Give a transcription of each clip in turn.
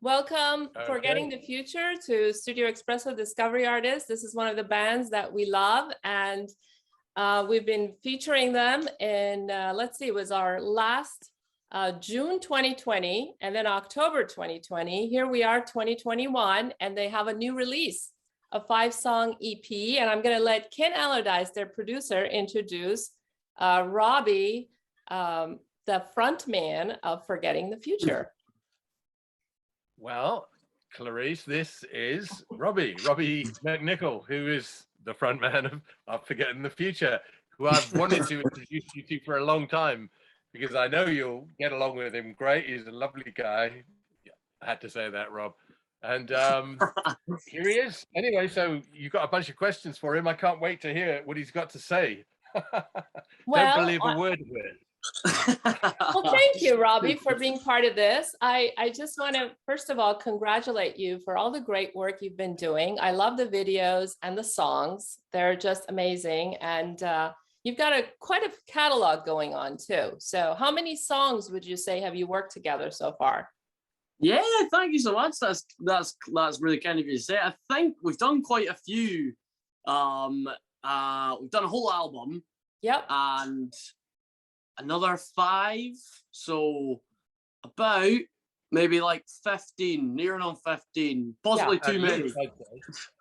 Welcome, Okay. Forgetting the Future, to Studio Expresso Discovery Artists. This is one of the bands that we love, and we've been featuring them in, let's see, it was our last June 2020, and then October 2020. Here we are, 2021, and they have a new release, a 5-song EP, and I'm going to let Ken Allardyce, their producer, introduce Robbie, the front man of Forgetting the Future. Well, Clarice, this is Robbie McNicol, who is the front man of Forgetting the Future, who I've wanted to introduce you to for a long time, because I know you'll get along with him great. He's a lovely guy. Yeah, I had to say that, Rob. And here he is. Anyway, so you've got a bunch of questions for him. I can't wait to hear what he's got to say. Well, don't believe a word of it. Well, thank you, Robbie, for being part of this. I just want to, first of all, congratulate you for all the great work you've been doing. I love the videos and the songs. They're just amazing. And you've got quite a catalog going on too. So how many songs would you say have you worked together so far? Yeah, thank you so much. That's really kind of you to say. I think we've done quite a few. We've done a whole album. Yep. And another 5, so about maybe like 15, nearing on 15, possibly too many.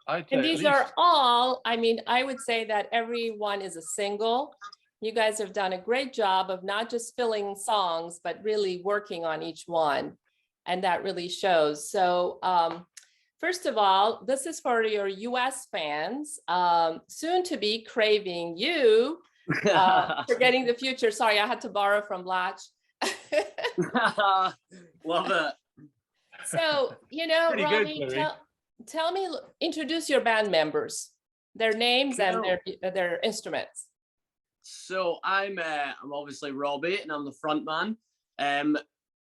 And these are all, I mean, I would say that every one is a single. You guys have done a great job of not just filling songs, but really working on each one. And that really shows. So first of all, this is for your US fans, soon to be craving you. Forgetting the Future. Sorry, I had to borrow from Blatch. Love it. So, you know, Robbie, tell me, introduce your band members, their names and their instruments. So I'm obviously Robbie, and I'm the front man.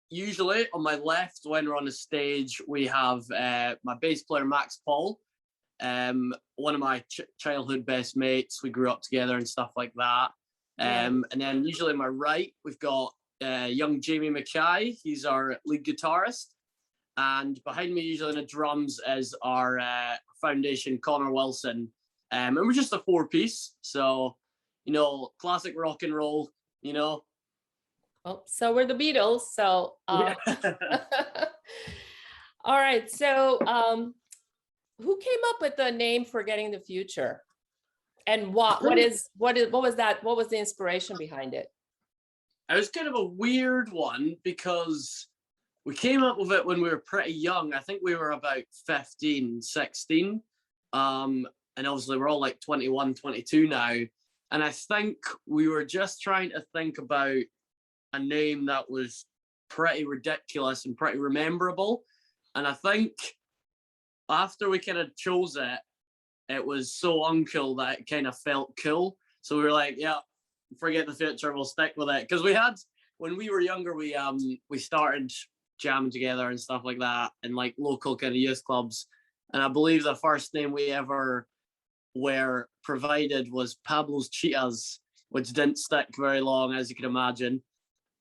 Usually on my left, when we're on the stage, we have my bass player Max Paul. One of my childhood best mates. We grew up together and stuff like that. And then usually on my right, we've got young Jamie Mackay. He's our lead guitarist. And behind me, usually on the drums, is our foundation, Connor Wilson. And we're just a 4-piece. So, you know, classic rock and roll, you know. Oh, so we're the Beatles. So, all right. So, who came up with the name Forgetting the Future, and what was the inspiration behind it? It was kind of a weird one because we came up with it when we were pretty young. I think we were about 15, 16. And obviously we're all like 21, 22 now. And I think we were just trying to think about a name that was pretty ridiculous and pretty rememberable. And I think after we kind of chose it, it was so uncool that it kind of felt cool. So we were like, yeah, Forget the Future, we'll stick with it. Because we had, when we were younger, we started jamming together and stuff like that in like local kind of youth clubs. And I believe the first name we ever were provided was Pablo's Cheetahs, which didn't stick very long, as you can imagine.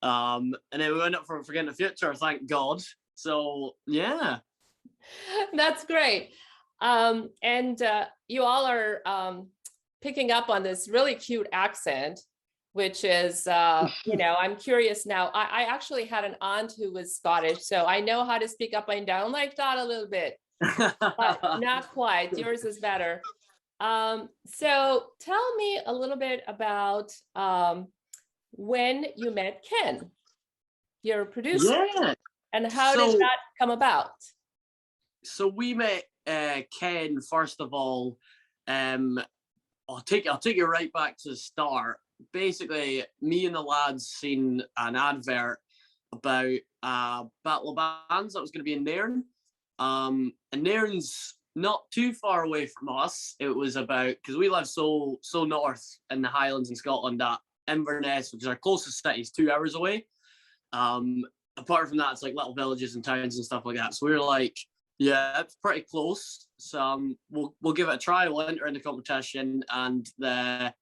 And then we went up for Forgetting the Future, thank God. So yeah. That's great. And you all are picking up on this really cute accent, which is, you know, I'm curious now. I actually had an aunt who was Scottish, so I know how to speak up and down like that a little bit, but not quite. Yours is better. So tell me a little bit about when you met Ken, your producer, and how did that come about? So we met Ken, first of all. I'll take you right back to the start. Basically, me and the lads seen an advert about a battle of bands that was going to be in Nairn. And Nairn's not too far away from us. It was about, because we live so north in the Highlands in Scotland, that Inverness, which is our closest city, is 2 hours away. Apart from that, it's like little villages and towns and stuff like that. So we were like, yeah, it's pretty close. So we'll give it a try. We'll enter in the competition, and the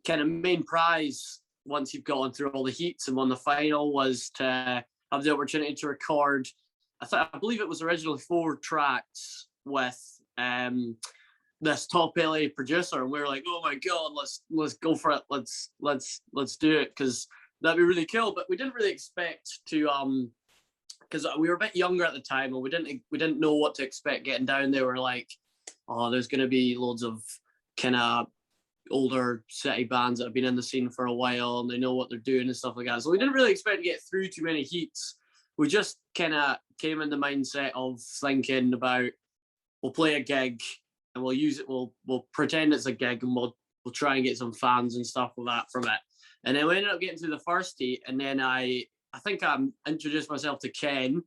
kind of main prize, once you've gotten through all the heats and won the final, was to have the opportunity to record I believe it was originally 4 tracks with this top LA producer, and we were like, oh my god, let's go for it, let's do it, because that'd be really cool. But we didn't really expect to because we were a bit younger at the time, and we didn't know what to expect getting down there. We're like, oh, there's going to be loads of kind of older city bands that have been in the scene for a while and they know what they're doing and stuff like that. So we didn't really expect to get through too many heats. We just kind of came in the mindset of thinking about, we'll play a gig and we'll use it, we'll pretend it's a gig, and we'll try and get some fans and stuff like that from it. And then we ended up getting through the first heat, and then I think I introduced myself to Ken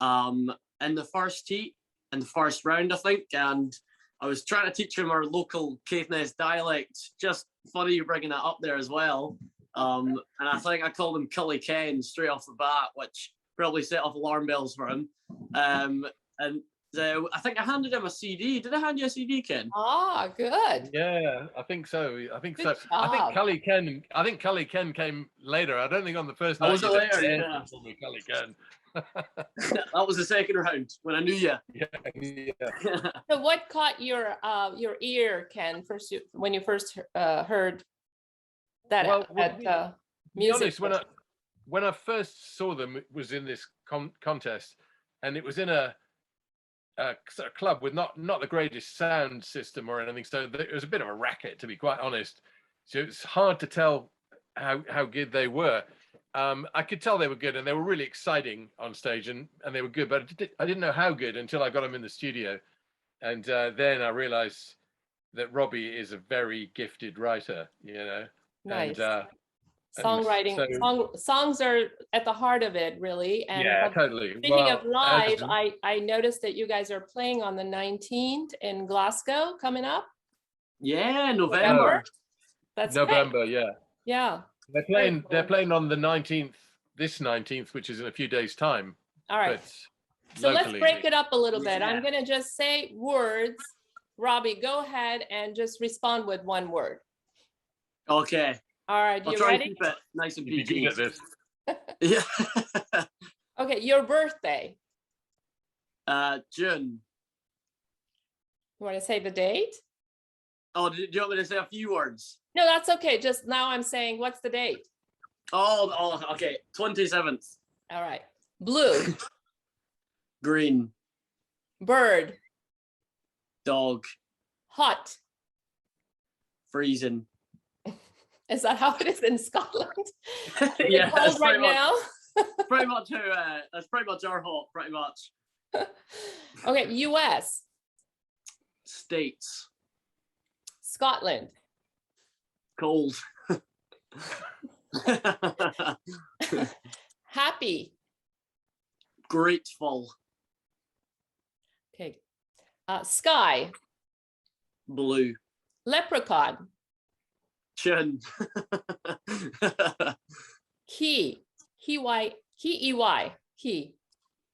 in the first heat, in the first round, I think, and I was trying to teach him our local Caithness dialect. Just funny you bringing that up there as well. And I think I called him Cully Ken straight off the bat, which probably set off alarm bells for him. And so I think I handed him a CD. Did I hand you a CD, Ken? Ah, good. Yeah, I think so. I think Good so. I think job. Cully Ken came later. I don't think on the first night. Was it you later? said, Yeah. Cully Ken. That was the second round when I knew you. Yeah. So what caught your ear, Ken, when you first heard that Well, to be music? honest, when I first saw them, it was in this contest, and it was in a sort of club with not the greatest sound system or anything, so it was a bit of a racket, to be quite honest. So it's hard to tell how good they were. I could tell they were good, and they were really exciting on stage, and they were good, but I didn't know how good until I got them in the studio, and then I realized that Robbie is a very gifted writer, you know. Nice. And Songwriting, songs are at the heart of it, really. And yeah, totally. Speaking of live, I noticed that you guys are playing on the 19th in Glasgow coming up. Yeah, November. That's November, great. yeah. Yeah. They're playing on the 19th, this 19th, which is in a few days' time. All right. So let's break it up a little bit. I'm going to just say words. Robbie, go ahead and just respond with one word. Okay. All right. I'll You try ready? and keep it nice and PG. Good at this. Yeah. Okay. Your birthday. June. You want to say the date? Oh, do you want me to say a few words? No, that's okay. Just now I'm saying, what's the date? Oh, okay. 27th. All right. Blue. Green. Bird. Dog. Hot. Freezing. Is that how it is in Scotland? Yeah, cold right now. Pretty much that's pretty much our hot, pretty much. Okay, US. States. Scotland. Cold. Happy. Grateful. Okay. Sky. Blue. Lepricon. Chin. Key. Key. Key.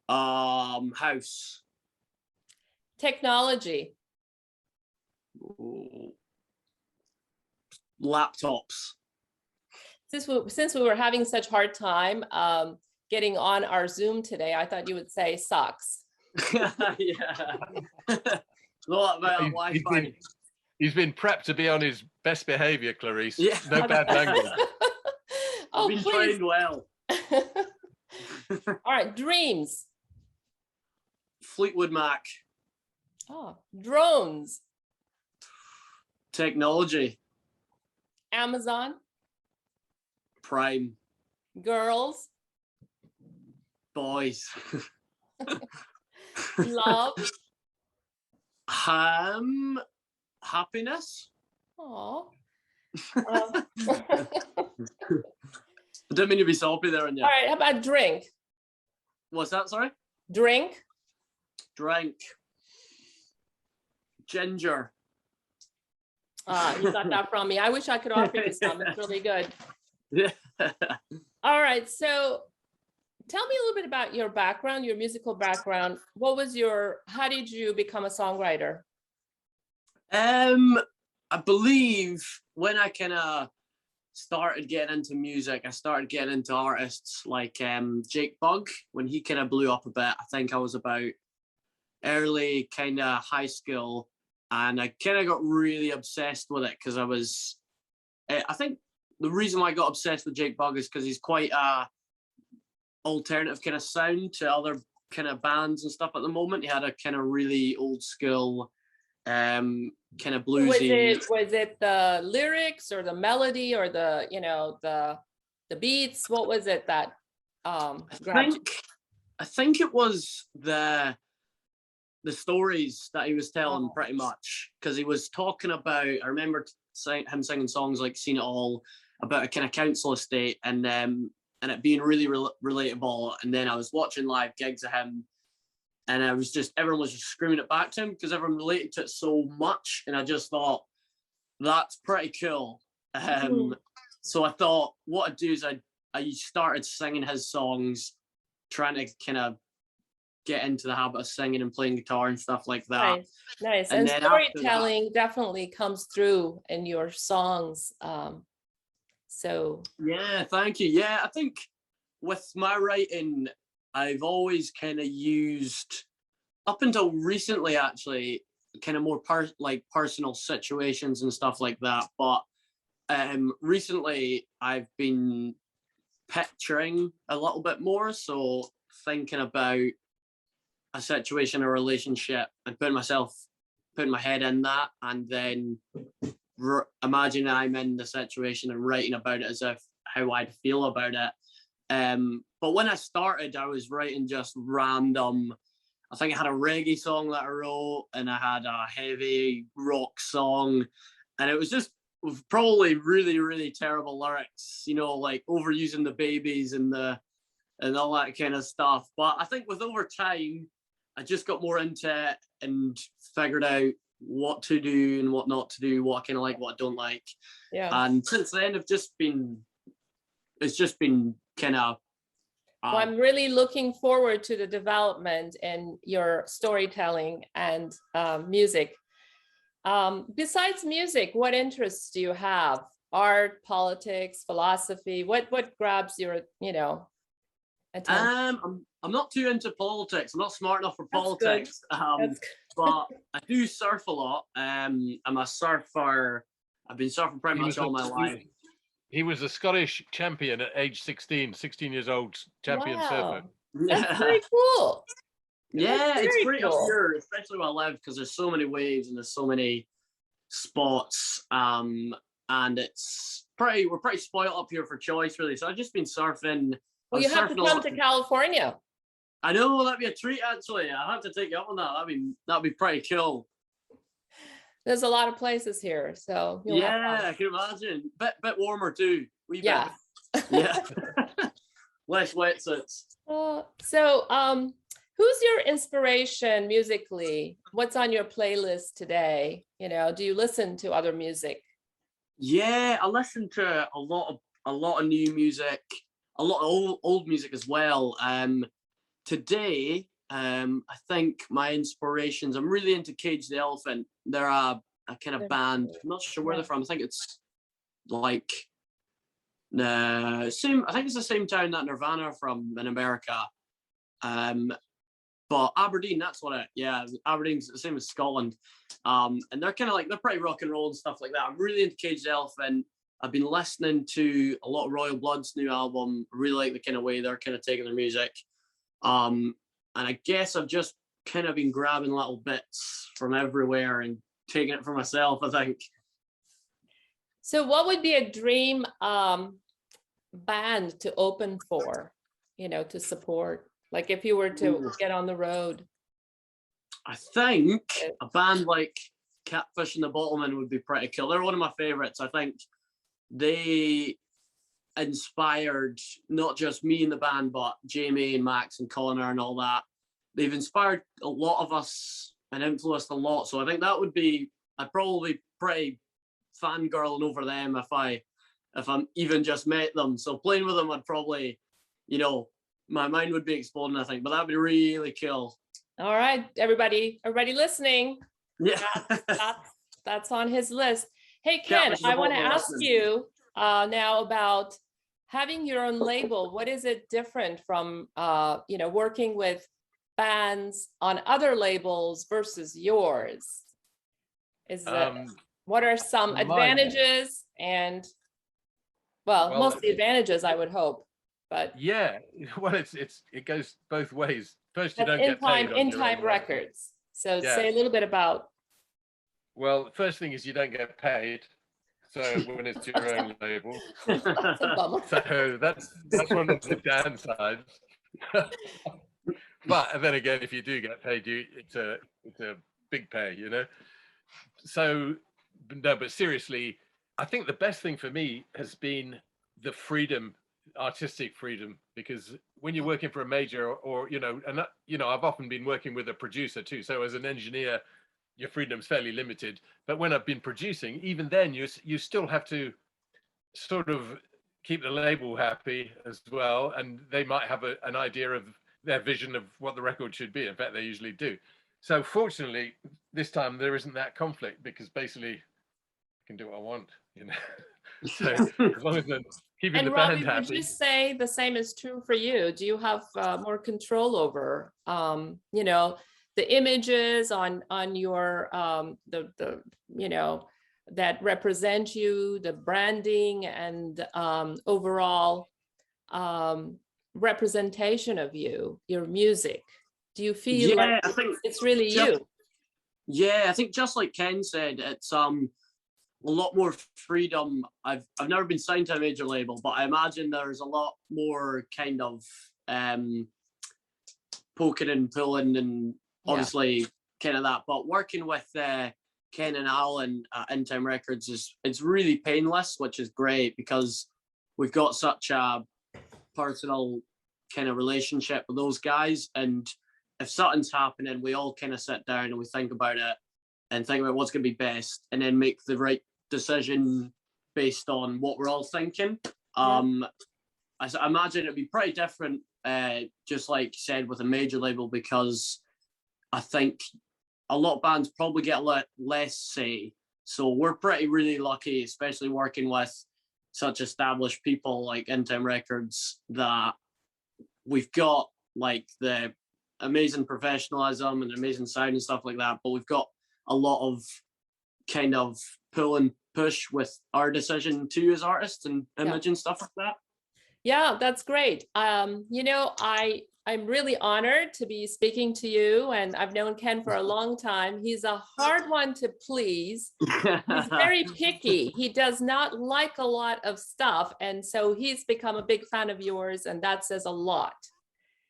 House. Technology. Ooh. Laptops. Since we were having such hard time getting on our Zoom today, I thought you would say socks. Yeah. Not about Wi-Fi. He's been prepped to be on his best behavior, Clarice. Yeah. No bad language. Oh, been please. trained well. All right, dreams. Fleetwood Mac. Oh, drones. Technology. Amazon. Prime. Girls. Boys. Love. Happiness. Oh. I didn't mean to be soppy there on you. All right, how about drink? What's that, sorry? Drink. Drink. Ginger. You got that from me. I wish I could offer you some. It's really good. Yeah. All right, so tell me a little bit about your background, your musical background. How did you become a started getting into music, I started getting into artists like Jake Bugg when he kind of blew up a bit. I think I was about early kind of high school, and I kind of got really obsessed with it because I think the reason why I got obsessed with Jake Bugg is because he's quite a alternative kind of sound to other kind of bands and stuff at the moment. He had a kind of really old school kind of bluesy. Was it the lyrics or the melody or the, you know, the beats? What was it that I think it was the stories that he was telling, pretty much, because he was talking about, I remember him singing songs like Seen It All, about a kind of council estate, and it being really relatable. And then I was watching live gigs of him, and everyone was just screaming it back to him because everyone related to it so much. And I just thought, that's pretty cool. So I thought what I'd do is I started singing his songs, trying to kind of get into the habit of singing and playing guitar and stuff like that. Nice. And storytelling definitely comes through in your songs. So yeah, thank you. Yeah, I think with my writing, I've always kind of used, up until recently actually, kind of more personal situations and stuff like that. But recently I've been picturing a little bit more, so thinking about a situation, a relationship, and putting my head in that, and then imagine I'm in the situation and writing about it as if how I'd feel about it. But when I started, I was writing just random. I think I had a reggae song that I wrote, and I had a heavy rock song, and it was just probably really, really terrible lyrics, you know, like overusing the babies and all that kind of stuff. But I think with over time, I just got more into it and figured out what to do and what not to do, what I kind of like, what I don't like. Yeah. And since then, it's just been kind of. Well, I'm really looking forward to the development in your storytelling and music. Besides music, what interests do you have? Art, politics, philosophy? What grabs your, you know, attention? I'm not too into politics. I'm not smart enough for That's politics. good. But I do surf a lot. I'm a surfer. I've been surfing pretty much all my life. He was a Scottish champion at age 16 years old, champion surfer. That's very cool. Yeah, it's pretty cool. up here, especially where I live, because there's so many waves and there's so many spots. And we're pretty spoiled up here for choice, really. So I've just been surfing. Well, you have to come to California. I know, that'd be a treat, actually. I have to take you up on that. That'd be pretty cool. There's a lot of places here, so yeah, I can imagine. Bit warmer too. Yeah. Yeah. Less wetsuits. So, who's your inspiration musically? What's on your playlist today? You know, do you listen to other music? Yeah, I listen to a lot of new music, a lot of old music as well. Today, I think my inspirations, I'm really into Cage the Elephant. They're a kind of band. I'm not sure where they're from. I think it's like I think it's the same town that Nirvana are from in America. But Aberdeen, Aberdeen's the same as Scotland. And they're kind of like, they're pretty rock and roll and stuff like that. I'm really into Cage the Elephant. I've been listening to a lot of Royal Blood's new album. I really like the kind of way they're kind of taking their music. And I guess I've just kind of been grabbing little bits from everywhere and taking it for myself, I think. So what would be a dream band to open for, you know, to support? Like if you were to get on the road? I think a band like Catfish and the Bottlemen would be pretty cool. They're one of my favorites. I think they inspired not just me in the band, but Jamie and Max and Connor and all that. They've inspired a lot of us and influenced a lot. So I think that would be, I'd probably pretty fangirling over them if I'm even just met them. So playing with them, I'd probably, you know, my mind would be exploding, I think, but that'd be really cool. All right, everybody listening. Yeah. That's on his list. Hey, Ken, I want to ask you, now about having your own label. What is it different from, working with bands on other labels versus yours? What are some advantages and, mostly advantages, I would hope, but. Yeah, well, it goes both ways. First, you don't get InTime, paid on your InTime own Records. So Yeah. say a little bit about. Well, the first thing is you don't get paid. So when it's your own label. That's a bummer. So that's one of the downsides. But then again, if you do get paid, it's a big pay, you know. So no, but seriously, I think the best thing for me has been the freedom, artistic freedom, because when you're working for a major or I've often been working with a producer too. So as an engineer, your freedom's fairly limited. But when I've been producing, even then you still have to sort of keep the label happy as well. And they might have an idea of their vision of what the record should be. In fact, they usually do. So fortunately, this time there isn't that conflict, because basically I can do what I want, you know. So as long as I'm keeping the band happy. Would you say the same is true for you? Do you have more control over, the images on your that represent you, the branding and overall representation of you, your music? Do you feel like I think it's really you? Yeah, I think just like Ken said, it's a lot more freedom. I've never been signed to a major label, but I imagine there's a lot more kind of poking and pulling and obviously kind of that. But working with Ken and Alan at InTime Records it's really painless, which is great, because we've got such a personal kind of relationship with those guys. And if something's happening, we all kind of sit down and we think about it and think about what's going to be best, and then make the right decision based on what we're all thinking. I imagine it'd be pretty different, just like you said, with a major label, because I think a lot of bands probably get a lot less say. So we're really lucky, especially working with such established people like InTime Records, that we've got like the amazing professionalism and amazing sound and stuff like that, but we've got a lot of kind of pull and push with our decision to use artists and image and stuff like that. Yeah, that's great. I'm really honored to be speaking to you, and I've known Ken for a long time. He's a hard one to please. He's very picky. He does not like a lot of stuff, and so he's become a big fan of yours, and that says a lot.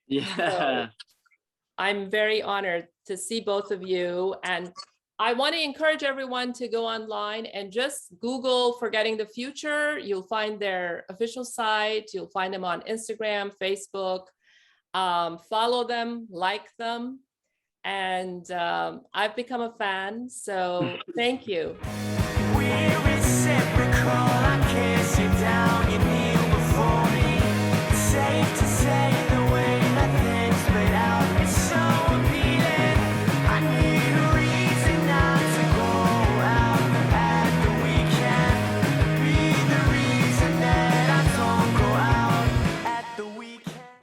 Yeah. So I'm very honored to see both of you, and I want to encourage everyone to go online and just Google Forgetting the Future. You'll find their official site. You'll find them on Instagram, Facebook. Follow them, like them, and I've become a fan. So thank you.